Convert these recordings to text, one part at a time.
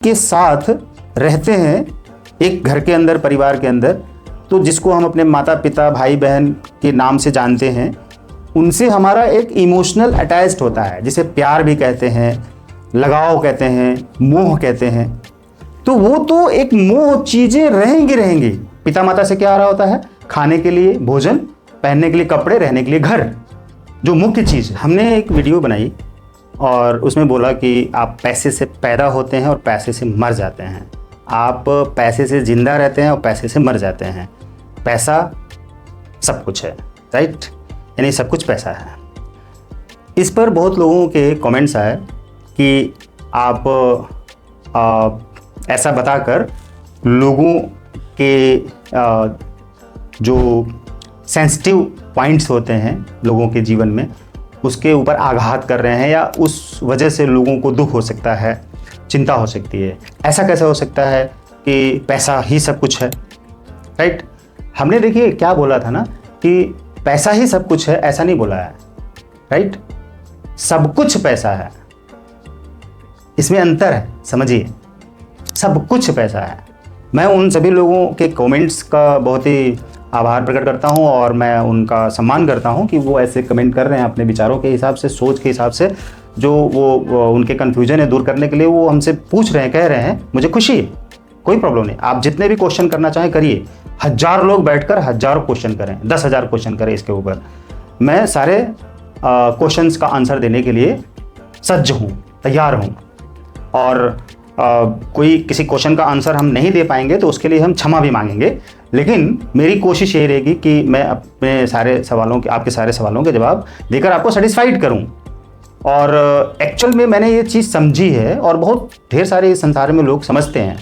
के साथ रहते हैं एक घर के अंदर, परिवार के अंदर, तो जिसको हम अपने माता पिता भाई बहन के नाम से जानते हैं, उनसे हमारा एक इमोशनल अटैच्ड होता है, जिसे प्यार भी कहते हैं, लगाव कहते हैं, मोह कहते हैं। तो वो तो एक मोह चीज़ें रहेंगी। पिता माता से क्या आ रहा होता है? खाने के लिए भोजन, पहनने के लिए कपड़े, रहने के लिए घर, जो मुख्य चीज़ है। हमने एक वीडियो बनाई और उसमें बोला कि आप पैसे से पैदा होते हैं और पैसे से मर जाते हैं, आप पैसे से ज़िंदा रहते हैं और पैसे से मर जाते हैं। पैसा सब कुछ है, राइट? यानी सब कुछ पैसा है। इस पर बहुत लोगों के कमेंट्स आए कि आप ऐसा बताकर लोगों के जो सेंसिटिव पॉइंट्स होते हैं लोगों के जीवन में, उसके ऊपर आघात कर रहे हैं, या उस वजह से लोगों को दुख हो सकता है, चिंता हो सकती है। ऐसा कैसे हो सकता है कि पैसा ही सब कुछ है, राइट? हमने देखिए क्या बोला था ना कि पैसा ही सब कुछ है, ऐसा नहीं बोला है, राइट? सब कुछ पैसा है, इसमें अंतर है, समझिए। सब कुछ पैसा है। मैं उन सभी लोगों के कमेंट्स का बहुत ही आभार प्रकट करता हूं और मैं उनका सम्मान करता हूं कि वो ऐसे कमेंट कर रहे हैं अपने विचारों के हिसाब से, सोच के हिसाब से, जो वो उनके कन्फ्यूजन है दूर करने के लिए वो हमसे पूछ रहे हैं, कह रहे हैं। मुझे खुशी है, कोई प्रॉब्लम नहीं। आप जितने भी क्वेश्चन करना चाहें करिए। 1000 लोग बैठकर हज़ारों क्वेश्चन करें, 10,000 क्वेश्चन करें इसके ऊपर। मैं सारे क्वेश्चंस का आंसर देने के लिए सज्ज हूँ, तैयार हूँ। और कोई किसी क्वेश्चन का आंसर हम नहीं दे पाएंगे तो उसके लिए हम क्षमा भी मांगेंगे, लेकिन मेरी कोशिश यही रहेगी कि मैं अपने सारे सवालों के, आपके सारे सवालों के जवाब देकर आपको सेटिस्फाइड करूं। और एक्चुअल में मैंने ये चीज़ समझी है और बहुत ढेर सारे इस संसार में लोग समझते हैं।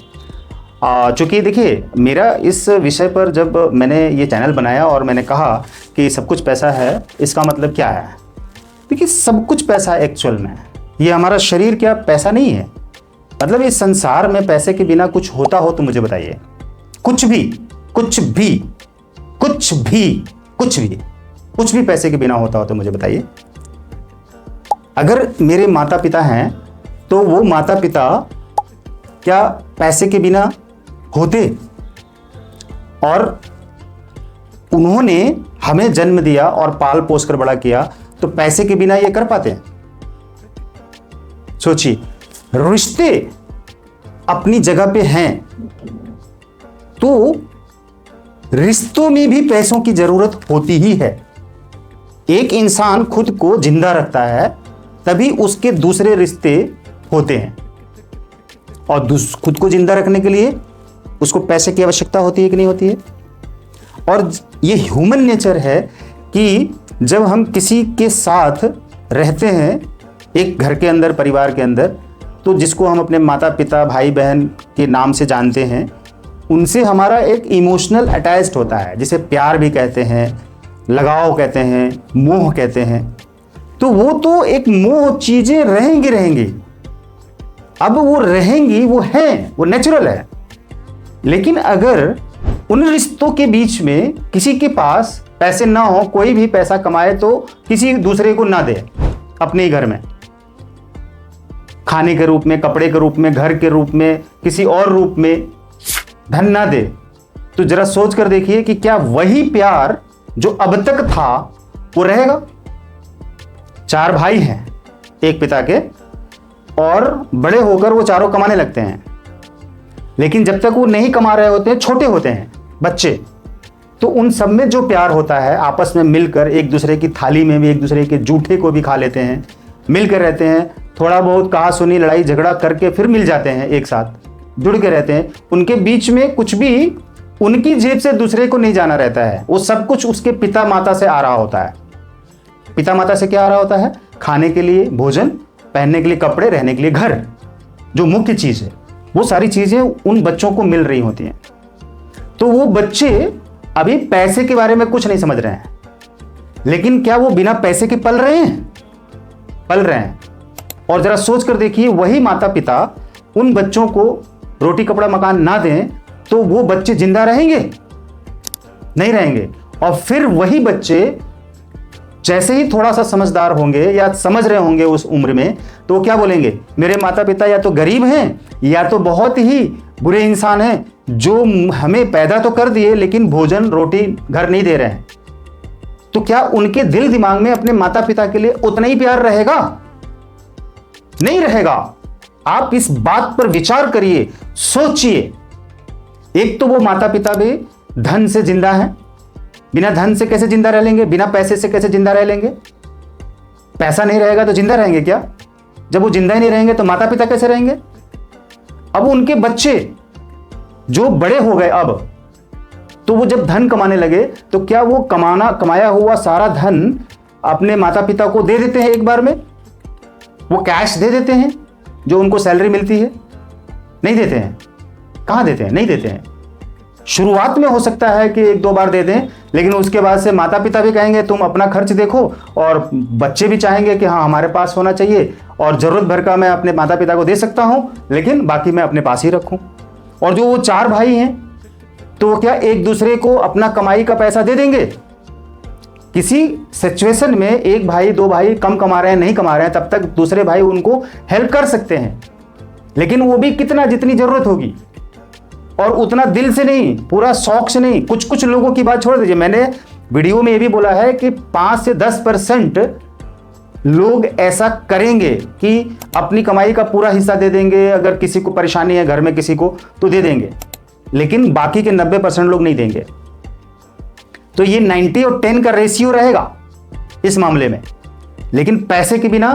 चूँकि देखिए, मेरा इस विषय पर जब मैंने ये चैनल बनाया और मैंने कहा कि सब कुछ पैसा है, इसका मतलब क्या है? देखिए, सब कुछ पैसा है एक्चुअल में। ये हमारा शरीर क्या पैसा नहीं है? मतलब इस संसार में पैसे के बिना कुछ होता हो तो मुझे बताइए। कुछ भी पैसे के बिना होता हो तो मुझे बताइए। अगर मेरे माता पिता हैं तो वो माता पिता क्या पैसे के बिना होते? और उन्होंने हमें जन्म दिया और पाल पोस कर बड़ा किया, तो पैसे के बिना ये कर पाते हैं? सोचिए, रिश्ते अपनी जगह पे हैं तो रिश्तों में भी पैसों की जरूरत होती ही है। एक इंसान खुद को जिंदा रखता है तभी उसके दूसरे रिश्ते होते हैं, और खुद को जिंदा रखने के लिए उसको पैसे की आवश्यकता होती है कि नहीं होती है? और ये ह्यूमन नेचर है कि जब हम किसी के साथ रहते हैं एक घर के अंदर, परिवार के अंदर, तो जिसको हम अपने माता पिता भाई बहन के नाम से जानते हैं, उनसे हमारा एक इमोशनल अटैच्ड होता है, जिसे प्यार भी कहते हैं, लगाव कहते हैं, मोह कहते हैं। तो वो तो एक मोह चीज़ें रहेंगी। अब वो रहेंगी, वो हैं, वो नेचुरल है। लेकिन अगर उन रिश्तों के बीच में किसी के पास पैसे ना हो, कोई भी पैसा कमाए तो किसी दूसरे को ना दे, अपने ही घर में खाने के रूप में, कपड़े के रूप में, घर के रूप में, किसी और रूप में धन ना दे, तो जरा सोच कर देखिए कि क्या वही प्यार जो अब तक था वो रहेगा? 4 भाई हैं एक पिता के, और बड़े होकर वो चारों कमाने लगते हैं, लेकिन जब तक वो नहीं कमा रहे होते हैं, छोटे होते हैं बच्चे, तो उन सब में जो प्यार होता है, आपस में मिलकर एक दूसरे की थाली में भी एक दूसरे के जूठे को भी खा लेते हैं, मिलकर रहते हैं, थोड़ा बहुत कहा सुनी लड़ाई झगड़ा करके फिर मिल जाते हैं, एक साथ जुड़ के रहते हैं। उनके बीच में कुछ भी उनकी जेब से दूसरे को नहीं जाना रहता है, वो सब कुछ उसके पिता माता से आ रहा होता है। पिता माता से क्या आ रहा होता है? खाने के लिए भोजन, पहनने के लिए कपड़े, रहने के लिए घर, जो मुख्य चीज़ है, वो सारी चीज़ें उन बच्चों को मिल रही होती हैं। तो वो बच्चे अभी पैसे के बारे में कुछ नहीं समझ रहे हैं, लेकिन क्या वो बिना पैसे के पल रहे हैं? पल रहे हैं। और जरा सोच कर देखिए, वही माता पिता उन बच्चों को रोटी कपड़ा मकान ना दें तो वो बच्चे जिंदा रहेंगे? नहीं रहेंगे। और फिर वही बच्चे जैसे ही थोड़ा सा समझदार होंगे या समझ रहे होंगे उस उम्र में, तो क्या बोलेंगे? मेरे माता पिता या तो गरीब हैं या तो बहुत ही बुरे इंसान हैं जो हमें पैदा तो कर दिए लेकिन भोजन रोटी घर नहीं दे रहे हैं। तो क्या उनके दिल दिमाग में अपने माता पिता के लिए उतना ही प्यार रहेगा? नहीं रहेगा। आप इस बात पर विचार करिए, सोचिए। एक तो वो माता पिता भी धन से जिंदा हैं, बिना धन से कैसे जिंदा रह लेंगे? बिना पैसे से कैसे जिंदा रह लेंगे? पैसा नहीं रहेगा तो जिंदा रहेंगे क्या? जब वो जिंदा ही नहीं रहेंगे तो माता पिता कैसे रहेंगे? अब उनके बच्चे जो बड़े हो गए अब, तो वो जब धन कमाने लगे तो क्या वो कमाया हुआ सारा धन अपने माता पिता को दे देते हैं एक बार में? वो कैश दे देते हैं जो उनको सैलरी मिलती है? नहीं देते हैं। कहां देते हैं? नहीं देते हैं। शुरुआत में हो सकता है कि एक दो बार दे दें, लेकिन उसके बाद से माता पिता भी कहेंगे तुम अपना खर्च देखो, और बच्चे भी चाहेंगे कि हाँ हमारे पास होना चाहिए, और जरूरत भर का मैं अपने माता पिता को दे सकता हूं लेकिन बाकी मैं अपने पास ही रखूं। और जो वो 4 भाई हैं तो क्या एक दूसरे को अपना कमाई का पैसा दे देंगे? किसी सिचुएशन में एक भाई 2 भाई कम कमा रहे हैं, नहीं कमा रहे हैं, तब तक दूसरे भाई उनको हेल्प कर सकते हैं, लेकिन वो भी कितना, जितनी जरूरत होगी, और उतना दिल से नहीं, पूरा शौक से नहीं। कुछ कुछ लोगों की बात छोड़ दीजिए, मैंने वीडियो में ये भी बोला है कि 5 से 10% लोग ऐसा करेंगे कि अपनी कमाई का पूरा हिस्सा दे देंगे। अगर किसी को परेशानी है घर में किसी को तो दे देंगे, लेकिन बाकी के 90% लोग नहीं देंगे। तो ये 90 और 10 का रेशियो रहेगा इस मामले में। लेकिन पैसे के बिना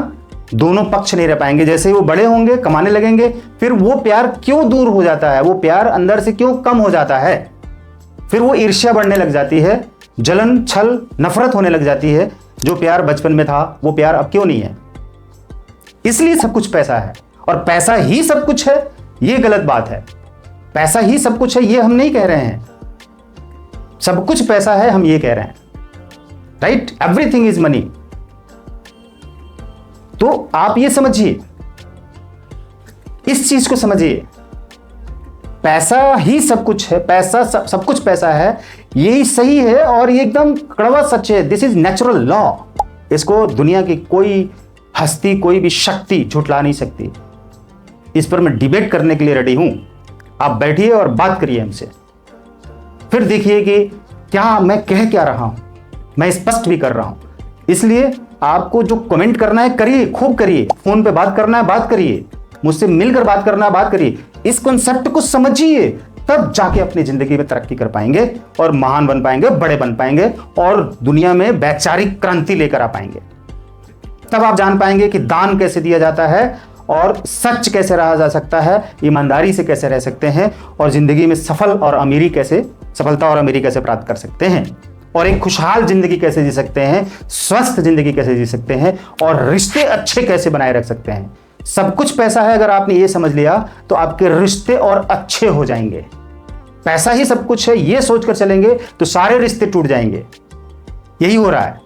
दोनों पक्ष नहीं रह पाएंगे। जैसे ही वो बड़े होंगे, कमाने लगेंगे, फिर वो प्यार क्यों दूर हो जाता है, वो प्यार अंदर से क्यों कम हो जाता है? फिर वो ईर्ष्या बढ़ने लग जाती है, जलन, छल, नफरत होने लग जाती है। जो प्यार बचपन में था वो प्यार अब क्यों नहीं है? इसलिए सब कुछ पैसा है, और पैसा ही सब कुछ है ये गलत बात है। पैसा ही सब कुछ है ये हम नहीं कह रहे हैं, सब कुछ पैसा है हम ये कह रहे हैं। राइट? Everything is money. तो आप ये समझिए, इस चीज को समझिए, पैसा ही सब कुछ है, पैसा सब कुछ पैसा है, यही सही है और ये एकदम कड़वा सच है। This is natural law. इसको दुनिया की कोई हस्ती, कोई भी शक्ति झुठला नहीं सकती। इस पर मैं डिबेट करने के लिए रेडी हूं। आप बैठिए और बात करिए हमसे, फिर देखिए कि क्या मैं कह क्या रहा हूं। मैं स्पष्ट भी कर रहा हूं। इसलिए आपको जो कमेंट करना है करिए, खूब करिए। फोन पे बात करना है बात करिए, मुझसे मिलकर बात करना है बात करिए। इस कॉन्सेप्ट को समझिए, तब जाके अपनी जिंदगी में तरक्की कर पाएंगे और महान बन पाएंगे, बड़े बन पाएंगे, और दुनिया में वैचारिक क्रांति लेकर आ पाएंगे। तब आप जान पाएंगे कि दान कैसे दिया जाता है, और सच कैसे रहा जा सकता है, ईमानदारी से कैसे रह सकते हैं, और जिंदगी में सफलता और अमीरी कैसे प्राप्त कर सकते हैं, और एक खुशहाल जिंदगी कैसे जी सकते हैं, स्वस्थ जिंदगी कैसे जी सकते हैं, और रिश्ते अच्छे कैसे बनाए रख सकते हैं। सब कुछ पैसा है। अगर आपने ये समझ लिया तो आपके रिश्ते और अच्छे हो जाएंगे। पैसा ही सब कुछ है ये सोचकर चलेंगे तो सारे रिश्ते टूट जाएंगे। यही हो रहा है।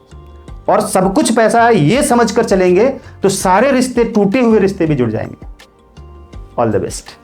और सब कुछ पैसा है ये समझकर चलेंगे तो सारे रिश्ते, टूटे हुए रिश्ते भी जुड़ जाएंगे। All the best.